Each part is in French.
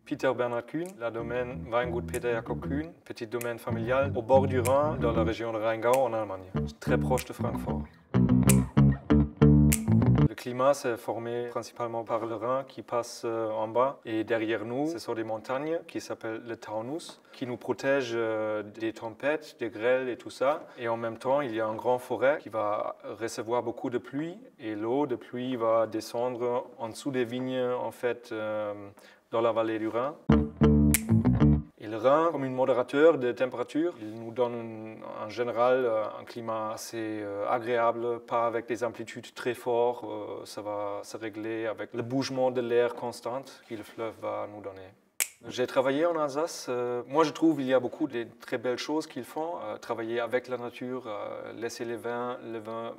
Peter Bernhard Kuhn, le domaine Weingut Peter Jakob Kuhn, petit domaine familial au bord du Rhin, dans la région de Rheingau en Allemagne, très proche de Francfort. Le climat s'est formé principalement par le Rhin qui passe en bas et derrière nous, ce sont des montagnes qui s'appellent le Taunus, qui nous protègent des tempêtes, des grêles et tout ça. Et en même temps, il y a une grande forêt qui va recevoir beaucoup de pluie et l'eau de pluie va descendre en dessous des vignes en fait dans la vallée du Rhin. Et le Rhin, comme un modérateur de température, il nous donne en général un climat assez agréable, pas avec des amplitudes très fortes. Ça va se régler avec le bougement de l'air constant que le fleuve va nous donner. J'ai travaillé en Alsace. Moi, je trouve qu'il y a beaucoup de très belles choses qu'ils font. Travailler avec la nature, laisser le vin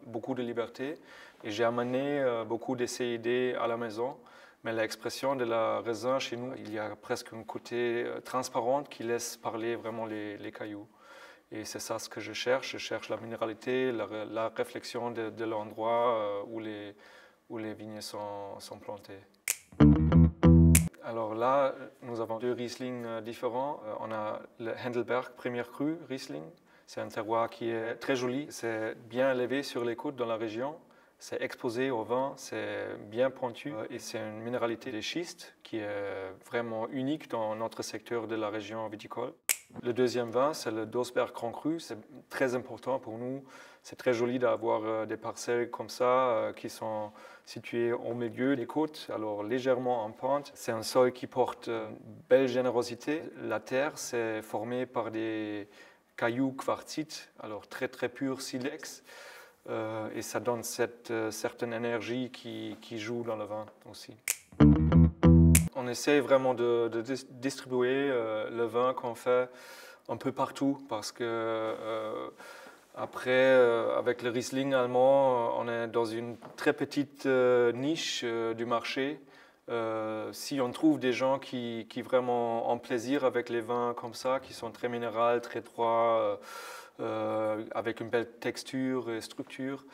beaucoup de liberté. Et j'ai amené beaucoup de ces idées à la maison. Mais l'expression de la raisin chez nous, il y a presque un côté transparent qui laisse parler vraiment les cailloux. Et c'est ça ce que je cherche. Je cherche la minéralité, la réflexion de l'endroit où les vignes sont plantées. Alors là, nous avons deux Riesling différents. On a le Hendelberg Première Cru Riesling. C'est un terroir qui est très joli. C'est bien élevé sur les côtes dans la région. C'est exposé au vent, c'est bien pointu et c'est une minéralité de schiste qui est vraiment unique dans notre secteur de la région viticole. Le deuxième vin, c'est le Dosberg Grand Cru. C'est très important pour nous. C'est très joli d'avoir des parcelles comme ça qui sont situées au milieu des côtes, alors légèrement en pente. C'est un sol qui porte une belle générosité. La terre, c'est formé par des cailloux quartzites, alors très très pur silex. Et ça donne cette certaine énergie qui joue dans le vin aussi. On essaie vraiment de distribuer le vin qu'on fait un peu partout parce que après, avec le Riesling allemand, on est dans une très petite niche du marché. Si on trouve des gens qui vraiment ont plaisir avec les vins comme ça, qui sont très minéraux, très droits, avec une belle texture et structure,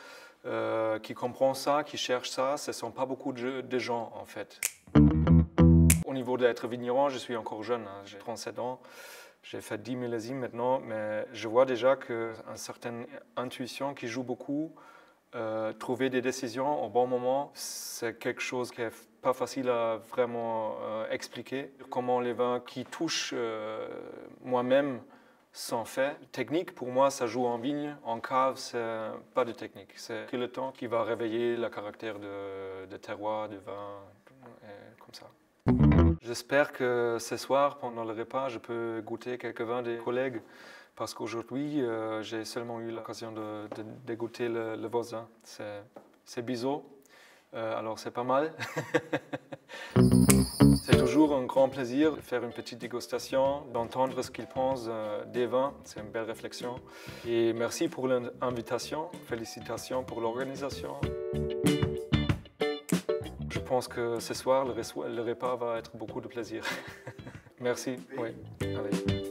qui comprennent ça, qui cherchent ça, ce ne sont pas beaucoup de gens en fait. Au niveau d'être vigneron, je suis encore jeune, hein, j'ai 37 ans, j'ai fait 10 millésimes maintenant, mais je vois déjà qu'une certaine intuition qui joue beaucoup. Trouver des décisions au bon moment, c'est quelque chose qui n'est pas facile à vraiment expliquer. Comment les vins qui touchent moi-même sont faits. Technique, pour moi, ça joue en vigne. En cave, c'est pas de technique. C'est que le temps qui va réveiller le caractère de terroir, de vin, comme ça. J'espère que ce soir, pendant le repas, je peux goûter quelques vins des collègues. Parce qu'aujourd'hui, j'ai seulement eu l'occasion de goûter le voisin. C'est Bizot, alors c'est pas mal. C'est toujours un grand plaisir de faire une petite dégustation, d'entendre ce qu'ils pensent des vins. C'est une belle réflexion. Et merci pour l'invitation. Félicitations pour l'organisation. Je pense que ce soir, le repas va être beaucoup de plaisir. Merci. Oui. Allez.